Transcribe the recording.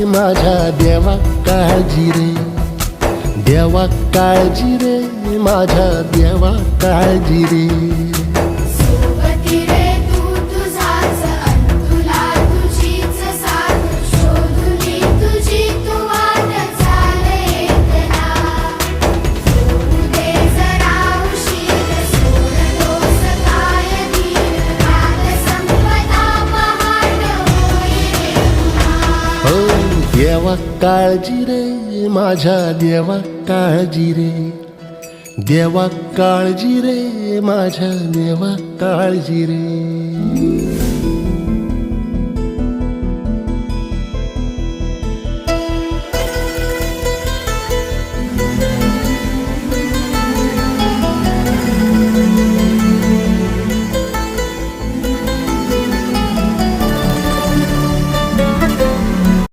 माझ्या देवा काळजी रे, देवा काळजी रे, माझ्या देवा काळजी रे. सोबती रे तू तुझाच अंतुला तुझीच साथ शोधुनी तुझी तू वाट चाले एकला. सोडू दे जरा उशीर सोडतोस काय धीर रात संपता पहाट होई रे पुन्हा. हो देवा काळजी रे, माझ्या देवा काळजी रे, देवा काळजी रे, माझ्या देवा काळजी रे.